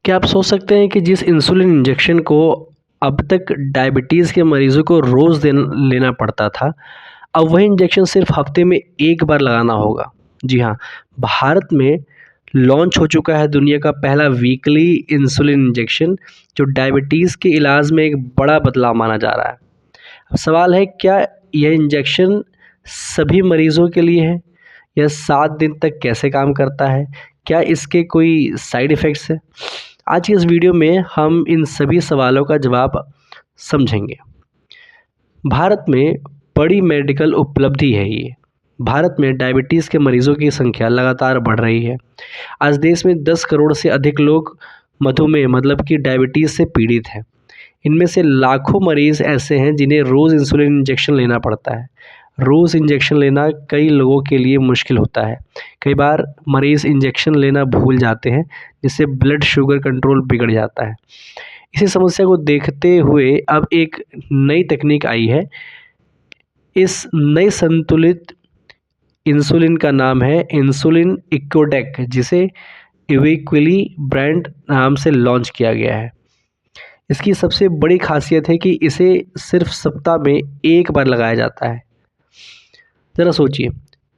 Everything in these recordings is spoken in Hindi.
क्या आप सोच सकते हैं कि जिस इंसुलिन इंजेक्शन को अब तक डायबिटीज़ के मरीज़ों को रोज़ लेना पड़ता था, अब वही इंजेक्शन सिर्फ़ हफ़्ते में 1 बार लगाना होगा। जी हाँ, भारत में लॉन्च हो चुका है दुनिया का पहला वीकली इंसुलिन इंजेक्शन, जो डायबिटीज़ के इलाज में एक बड़ा बदलाव माना जा रहा है। अब सवाल है, क्या यह इंजेक्शन सभी मरीज़ों के लिए है? यह 7 दिन तक कैसे काम करता है? क्या इसके कोई साइड इफ़ेक्ट्स हैं? आज की इस वीडियो में हम इन सभी सवालों का जवाब समझेंगे। भारत में बड़ी मेडिकल उपलब्धि है ये। भारत में डायबिटीज़ के मरीज़ों की संख्या लगातार बढ़ रही है। आज देश में 10 करोड़ से अधिक लोग मधुमेह मतलब कि डायबिटीज़ से पीड़ित हैं। इनमें से लाखों मरीज़ ऐसे हैं जिन्हें रोज़ इंसुलिन इंजेक्शन लेना पड़ता है। रोज़ इंजेक्शन लेना कई लोगों के लिए मुश्किल होता है। कई बार मरीज़ इंजेक्शन लेना भूल जाते हैं, जिससे ब्लड शुगर कंट्रोल बिगड़ जाता है। इसी समस्या को देखते हुए अब एक नई तकनीक आई है। इस नए संतुलित इंसुलिन का नाम है इंसुलिन इक्विडेक, जिसे इक्विली ब्रांड नाम से लॉन्च किया गया है। इसकी सबसे बड़ी खासियत है कि इसे सिर्फ सप्ताह में 1 बार लगाया जाता है। ज़रा सोचिए,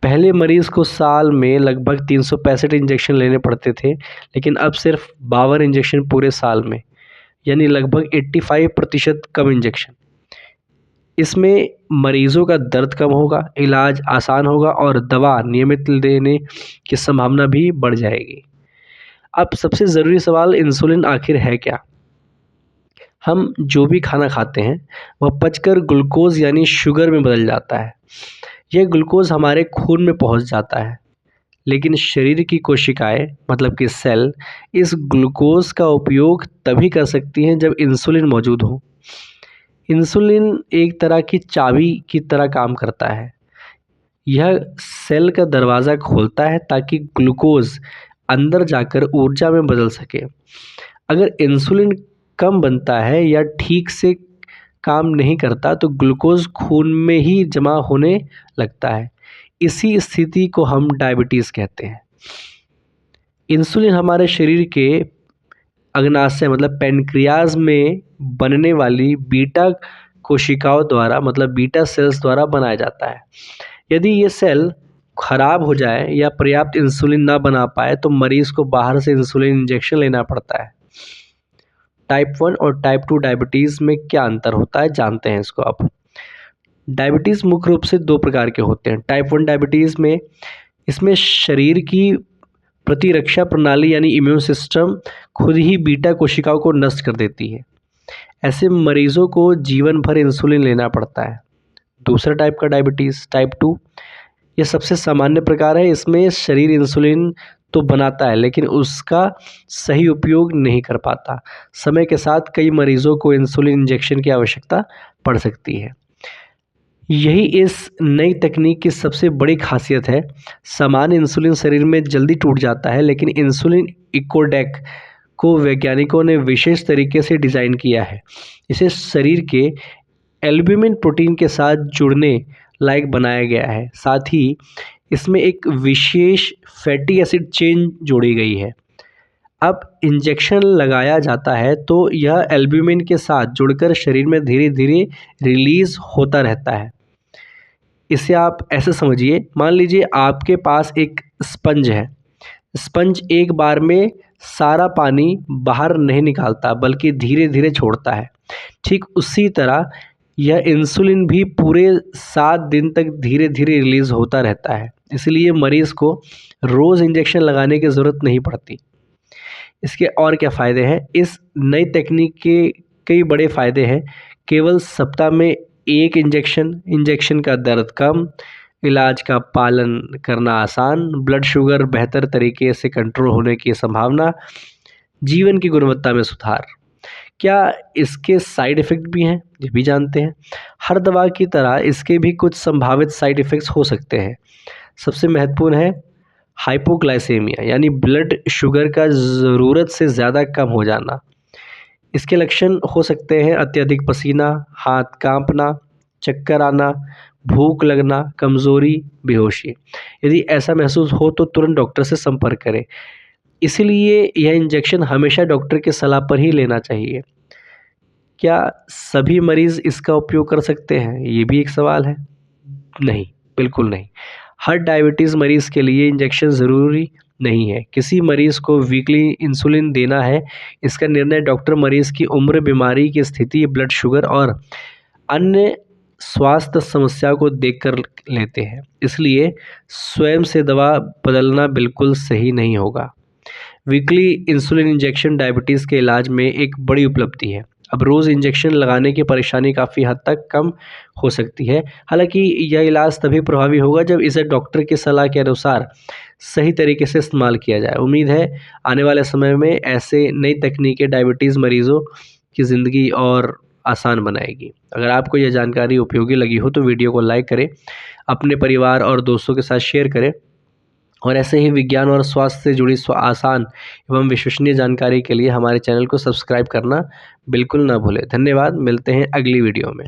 पहले मरीज़ को साल में लगभग 365 इंजेक्शन लेने पड़ते थे, लेकिन अब सिर्फ 52 इंजेक्शन पूरे साल में, यानी लगभग 85% कम इंजेक्शन। इसमें मरीज़ों का दर्द कम होगा, इलाज आसान होगा और दवा नियमित लेने की संभावना भी बढ़ जाएगी। अब सबसे ज़रूरी सवाल, इंसुलिन आखिर है क्या? हम जो भी खाना खाते हैं वह पचकर ग्लूकोज़ यानी शुगर में बदल जाता है। यह ग्लूकोज़ हमारे खून में पहुंच जाता है, लेकिन शरीर की कोशिकाएं मतलब कि सेल इस ग्लूकोज़ का उपयोग तभी कर सकती हैं जब इंसुलिन मौजूद हो। इंसुलिन एक तरह की चाबी की तरह काम करता है। यह सेल का दरवाज़ा खोलता है ताकि ग्लूकोज़ अंदर जाकर ऊर्जा में बदल सके। अगर इंसुलिन कम बनता है या ठीक से काम नहीं करता तो ग्लूकोज़ खून में ही जमा होने लगता है। इसी स्थिति को हम डायबिटीज़ कहते हैं। इंसुलिन हमारे शरीर के अग्नाशय मतलब पैनक्रियाज में बनने वाली बीटा कोशिकाओं द्वारा मतलब बीटा सेल्स द्वारा बनाया जाता है। यदि ये सेल खराब हो जाए या पर्याप्त इंसुलिन ना बना पाए तो मरीज को बाहर से इंसुलिन इंजेक्शन लेना पड़ता है। टाइप 1 और टाइप 2 डायबिटीज़ में क्या अंतर होता है, जानते हैं इसको आप। डायबिटीज़ मुख्य रूप से 2 प्रकार के होते हैं। टाइप 1 डायबिटीज़ में इसमें शरीर की प्रतिरक्षा प्रणाली यानी इम्यून सिस्टम खुद ही बीटा कोशिकाओं को नष्ट कर देती है। ऐसे मरीजों को जीवन भर इंसुलिन लेना पड़ता है। दूसरा टाइप का डायबिटीज़ टाइप 2, ये सबसे सामान्य प्रकार है। इसमें शरीर इंसुलिन तो बनाता है लेकिन उसका सही उपयोग नहीं कर पाता। समय के साथ कई मरीजों को इंसुलिन इंजेक्शन की आवश्यकता पड़ सकती है। यही इस नई तकनीक की सबसे बड़ी खासियत है। सामान्य इंसुलिन शरीर में जल्दी टूट जाता है, लेकिन इंसुलिन इकोडेक को वैज्ञानिकों ने विशेष तरीके से डिज़ाइन किया है। इसे शरीर के एल्ब्यूमिन प्रोटीन के साथ जुड़ने लायक बनाया गया है। साथ ही इसमें एक विशेष फैटी एसिड चेन जोड़ी गई है। अब इंजेक्शन लगाया जाता है तो यह एल्ब्यूमिन के साथ जुड़कर शरीर में धीरे धीरे रिलीज होता रहता है। इसे आप ऐसे समझिए, मान लीजिए आपके पास एक स्पंज है। स्पंज एक बार में सारा पानी बाहर नहीं निकालता बल्कि धीरे धीरे छोड़ता है। ठीक उसी तरह यह इंसुलिन भी पूरे 7 दिन तक धीरे धीरे रिलीज होता रहता है। इसलिए मरीज को रोज़ इंजेक्शन लगाने की ज़रूरत नहीं पड़ती। इसके और क्या फ़ायदे हैं? इस नई तकनीक के कई बड़े फ़ायदे हैं। केवल सप्ताह में 1 इंजेक्शन का दर्द कम, इलाज का पालन करना आसान, ब्लड शुगर बेहतर तरीके से कंट्रोल होने की संभावना, जीवन की गुणवत्ता में सुधार। क्या इसके साइड इफ़ेक्ट भी हैं? ये भी जानते हैं। हर दवा की तरह इसके भी कुछ संभावित साइड इफ़ेक्ट्स हो सकते हैं। सबसे महत्वपूर्ण है हाइपोग्लाइसेमिया यानी ब्लड शुगर का ज़रूरत से ज़्यादा कम हो जाना। इसके लक्षण हो सकते हैं अत्यधिक पसीना, हाथ कांपना, चक्कर आना, भूख लगना, कमज़ोरी, बेहोशी। यदि ऐसा महसूस हो तो तुरंत डॉक्टर से संपर्क करें। इसलिए यह इंजेक्शन हमेशा डॉक्टर की सलाह पर ही लेना चाहिए। क्या सभी मरीज़ इसका उपयोग कर सकते हैं? ये भी एक सवाल है। नहीं, बिल्कुल नहीं। हर डायबिटीज़ मरीज़ के लिए इंजेक्शन ज़रूरी नहीं है। किसी मरीज़ को वीकली इंसुलिन देना है, इसका निर्णय डॉक्टर मरीज़ की उम्र, बीमारी की स्थिति, ब्लड शुगर और अन्य स्वास्थ्य समस्या को देखकर लेते हैं। इसलिए स्वयं से दवा बदलना बिल्कुल सही नहीं होगा। वीकली इंसुलिन इंजेक्शन डायबिटीज़ के इलाज में एक बड़ी उपलब्धि है। अब रोज़ इंजेक्शन लगाने की परेशानी काफ़ी हद तक कम हो सकती है। हालाँकि यह इलाज तभी प्रभावी होगा जब इसे डॉक्टर की सलाह के अनुसार सही तरीके से इस्तेमाल किया जाए। उम्मीद है आने वाले समय में ऐसे नई तकनीकें डायबिटीज़ मरीज़ों की ज़िंदगी और आसान बनाएगी। अगर आपको यह जानकारी उपयोगी लगी हो तो वीडियो को लाइक करें, अपने परिवार और दोस्तों के साथ शेयर करें और ऐसे ही विज्ञान और स्वास्थ्य से जुड़ी आसान एवं विश्वसनीय जानकारी के लिए हमारे चैनल को सब्सक्राइब करना बिल्कुल ना भूलें। धन्यवाद, मिलते हैं अगली वीडियो में।